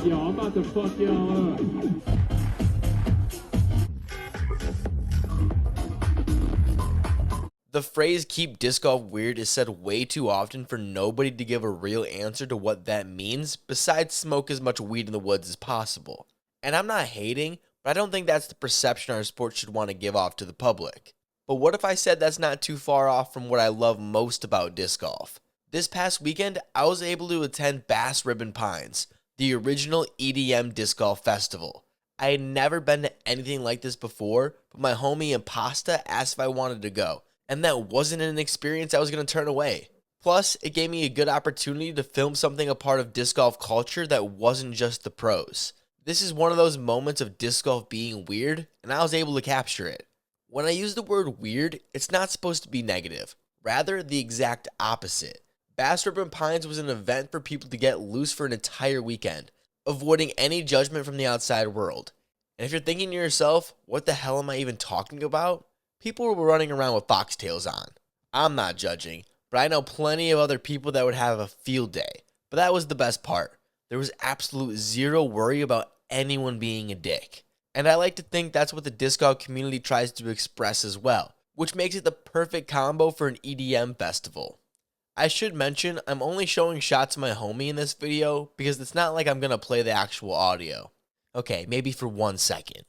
Yo, I'm about to fuck y'all up. The phrase "keep disc golf weird" is said way too often for nobody to give a real answer to what that means, besides smoke as much weed in the woods as possible. And I'm not hating, but I don't think that's the perception our sport should want to give off to the public. But what if I said that's not too far off from what I love most about disc golf? This past weekend, I was able to attend Bass Ribbon Pines, the original EDM disc golf festival. I had never been to anything like this before, but my homie Impasta asked if I wanted to go, and that wasn't an experience I was going to turn away. Plus, it gave me a good opportunity to film something a part of disc golf culture that wasn't just the pros. This is one of those moments of disc golf being weird, and I was able to capture it. When I use the word weird, it's not supposed to be negative, rather the exact opposite. Bass Ribbon Pines was an event for people to get loose for an entire weekend, avoiding any judgment from the outside world. And if you're thinking to yourself, what the hell am I even talking about? People were running around with foxtails on. I'm not judging, but I know plenty of other people that would have a field day. But that was the best part. There was absolute zero worry about anyone being a dick. And I like to think that's what the disc golf community tries to express as well, which makes it the perfect combo for an EDM festival. I should mention, I'm only showing shots of my homie in this video because it's not like I'm going to play the actual audio. Okay, maybe for 1 second.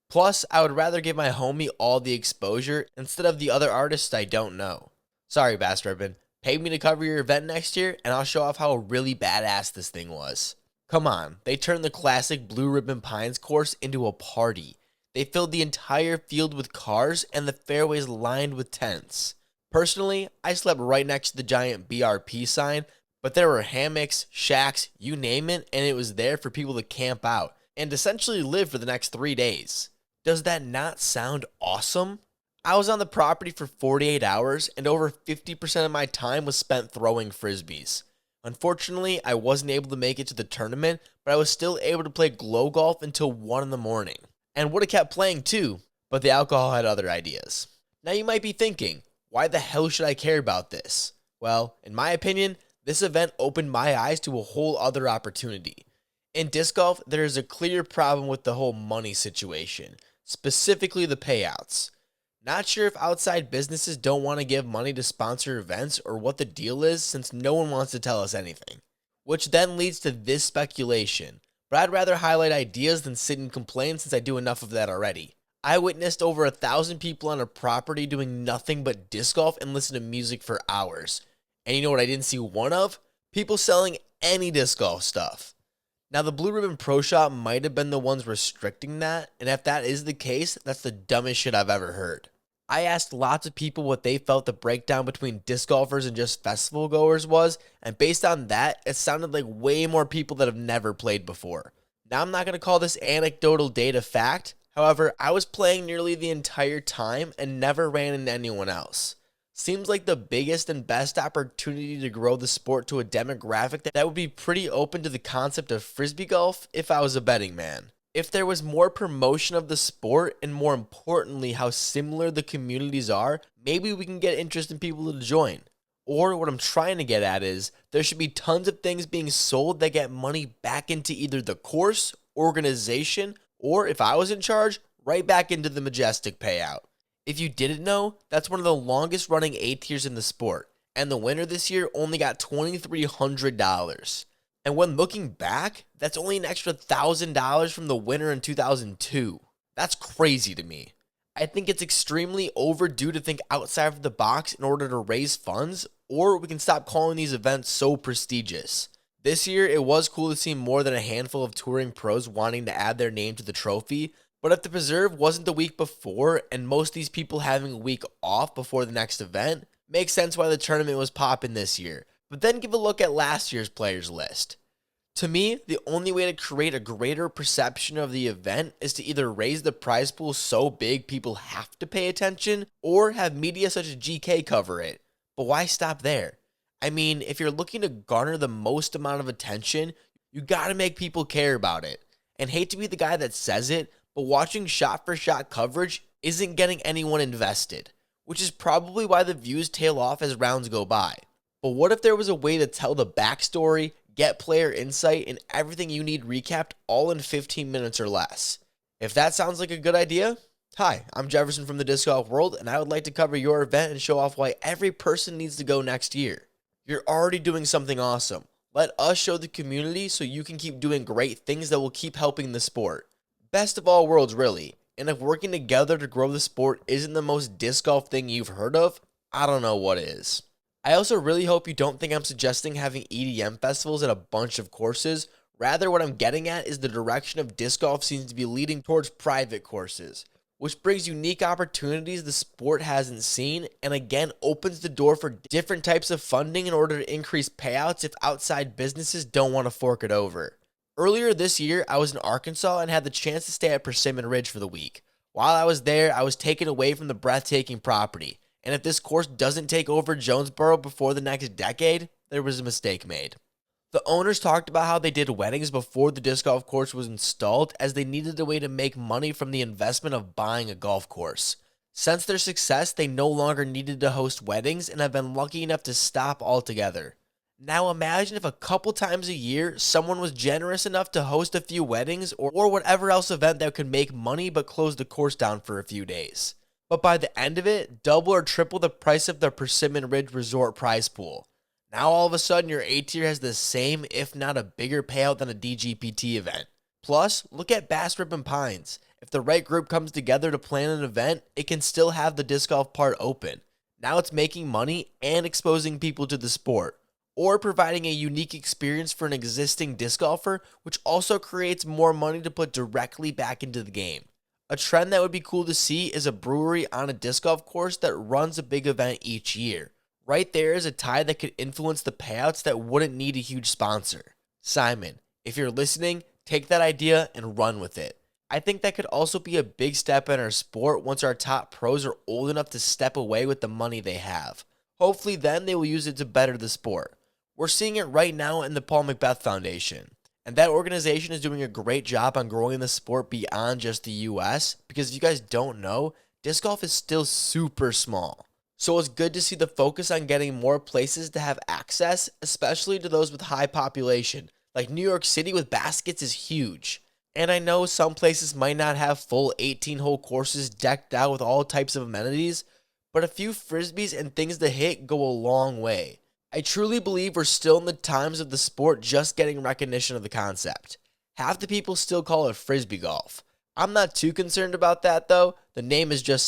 Plus, I would rather give my homie all the exposure instead of the other artists I don't know. Sorry, Bass Ribbon. Pay me to cover your event next year and I'll show off how really badass this thing was. Come on, they turned the classic Blue Ribbon Pines course into a party. They filled the entire field with cars and the fairways lined with tents. Personally, I slept right next to the giant BRP sign, but there were hammocks, shacks, you name it, and it was there for people to camp out and essentially live for the next 3 days. Does that not sound awesome? I was on the property for 48 hours and over 50% of my time was spent throwing frisbees. Unfortunately, I wasn't able to make it to the tournament, but I was still able to play glow golf until 1 in the morning. And would have kept playing too, but the alcohol had other ideas. Now you might be thinking, why the hell should I care about this? Well, in my opinion, this event opened my eyes to a whole other opportunity. In disc golf, there is a clear problem with the whole money situation, specifically the payouts. Not sure if outside businesses don't want to give money to sponsor events or what the deal is since no one wants to tell us anything. Which then leads to this speculation. But I'd rather highlight ideas than sit and complain since I do enough of that already. I witnessed over 1,000 people on a property doing nothing but disc golf and listen to music for hours. And you know what I didn't see one of? People selling any disc golf stuff. Now the Blue Ribbon Pro Shop might have been the ones restricting that, and if that is the case, that's the dumbest shit I've ever heard. I asked lots of people what they felt the breakdown between disc golfers and just festival goers was, and based on that, it sounded like way more people that have never played before. Now I'm not going to call this anecdotal data fact, however, I was playing nearly the entire time and never ran into anyone else. Seems like the biggest and best opportunity to grow the sport to a demographic that would be pretty open to the concept of frisbee golf if I was a betting man. If there was more promotion of the sport and more importantly how similar the communities are, maybe we can get interested people to join. Or what I'm trying to get at is there should be tons of things being sold that get money back into either the course, organization, or if I was in charge, right back into the Majestic payout. If you didn't know, that's one of the longest running A tiers in the sport, and the winner this year only got $2,300. And when looking back, that's only an extra $1,000 from the winner in 2002. That's crazy to me. I think it's extremely overdue to think outside of the box in order to raise funds, or we can stop calling these events so prestigious. This year, it was cool to see more than a handful of touring pros wanting to add their name to the trophy, but if the preserve wasn't the week before, and most of these people having a week off before the next event, makes sense why the tournament was popping this year. But then give a look at last year's players list. To me, the only way to create a greater perception of the event is to either raise the prize pool so big people have to pay attention, or have media such as GK cover it. But why stop there? I mean, if you're looking to garner the most amount of attention, you gotta make people care about it. And hate to be the guy that says it, but watching shot-for-shot coverage isn't getting anyone invested. which is probably why the views tail off as rounds go by. But what if there was a way to tell the backstory, get player insight, and everything you need recapped all in 15 minutes or less? If that sounds like a good idea, hi, I'm Jefferson from the disc golf world, and I would like to cover your event and show off why every person needs to go next year. You're already doing something awesome. Let us show the community so you can keep doing great things that will keep helping the sport. Best of all worlds, really. And if working together to grow the sport isn't the most disc golf thing you've heard of, I don't know what is. I also really hope you don't think I'm suggesting having EDM festivals at a bunch of courses. Rather, what I'm getting at is the direction of disc golf seems to be leading towards private courses, which brings unique opportunities the sport hasn't seen, and again opens the door for different types of funding in order to increase payouts if outside businesses don't want to fork it over. Earlier this year, I was in Arkansas and had the chance to stay at Persimmon Ridge for the week. While I was there, I was taken away from the breathtaking property, and if this course doesn't take over Jonesboro before the next decade, there was a mistake made. The owners talked about how they did weddings before the disc golf course was installed, as they needed a way to make money from the investment of buying a golf course. Since their success, they no longer needed to host weddings and have been lucky enough to stop altogether. Now imagine if a couple times a year, someone was generous enough to host a few weddings or whatever else event that could make money but close the course down for a few days. But by the end of it, double or triple the price of the Persimmon Ridge Resort prize pool. Now all of a sudden your A tier has the same, if not a bigger payout than a dgpt event. Plus, look at Bass Ribbon Pines. If the right group comes together to plan an event, it can still have the disc golf part open. Now it's making money and exposing people to the sport, or providing a unique experience for an existing disc golfer, which also creates more money to put directly back into the game. A trend that would be cool to see is a brewery on a disc golf course that runs a big event each year. Right there is a tie that could influence the payouts that wouldn't need a huge sponsor. Simon, if you're listening, take that idea and run with it. I think that could also be a big step in our sport once our top pros are old enough to step away with the money they have. Hopefully then they will use it to better the sport. We're seeing it right now in the Paul Macbeth Foundation, and that organization is doing a great job on growing the sport beyond just the US, because if you guys don't know, disc golf is still super small. So it's good to see the focus on getting more places to have access, especially to those with high population. Like New York City with baskets is huge. And I know some places might not have full 18-hole courses decked out with all types of amenities, but a few frisbees and things to hit go a long way. I truly believe we're still in the times of the sport just getting recognition of the concept. Half the people still call it frisbee golf. I'm not too concerned about that though. The name is just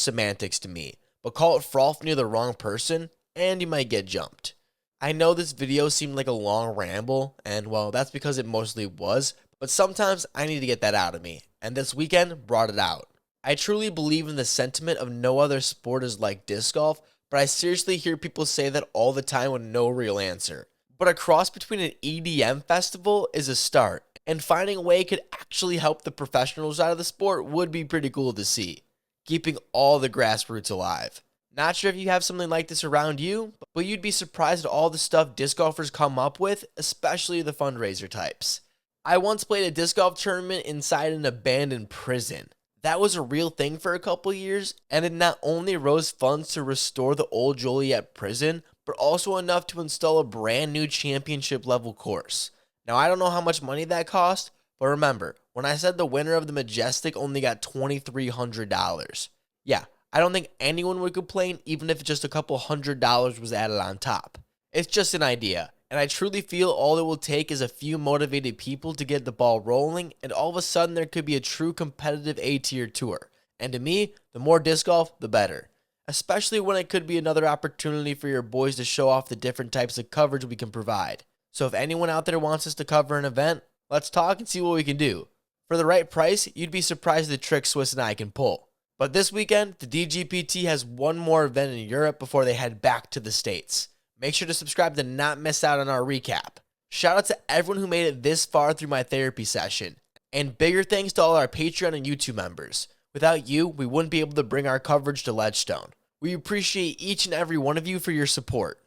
semantics to me. But call it froth near the wrong person, and you might get jumped. I know this video seemed like a long ramble, and well, that's because it mostly was, but sometimes I need to get that out of me, and this weekend brought it out. I truly believe in the sentiment of no other sport is like disc golf, but I seriously hear people say that all the time with no real answer. But a cross between an EDM festival is a start, and finding a way it could actually help the professional side of the sport would be pretty cool to see, keeping all the grassroots alive. Not sure if you have something like this around you, but you'd be surprised at all the stuff disc golfers come up with, especially the fundraiser types. I once played a disc golf tournament inside an abandoned prison. That was a real thing for a couple years, and it not only rose funds to restore the old Joliet prison, but also enough to install a brand new championship level course. Now I don't know how much money that cost, but remember, when I said the winner of the Majestic only got $2,300. Yeah, I don't think anyone would complain even if just a couple $100 was added on top. It's just an idea, and I truly feel all it will take is a few motivated people to get the ball rolling, and all of a sudden there could be a true competitive A-tier tour. And to me, the more disc golf, the better. Especially when it could be another opportunity for your boys to show off the different types of coverage we can provide. So if anyone out there wants us to cover an event, let's talk and see what we can do. For the right price, you'd be surprised at the tricks Swiss and I can pull. But this weekend, the DGPT has one more event in Europe before they head back to the States. Make sure to subscribe to not miss out on our recap. Shout out to everyone who made it this far through my therapy session. And bigger thanks to all our Patreon and YouTube members. Without you, we wouldn't be able to bring our coverage to Ledgestone. We appreciate each and every one of you for your support.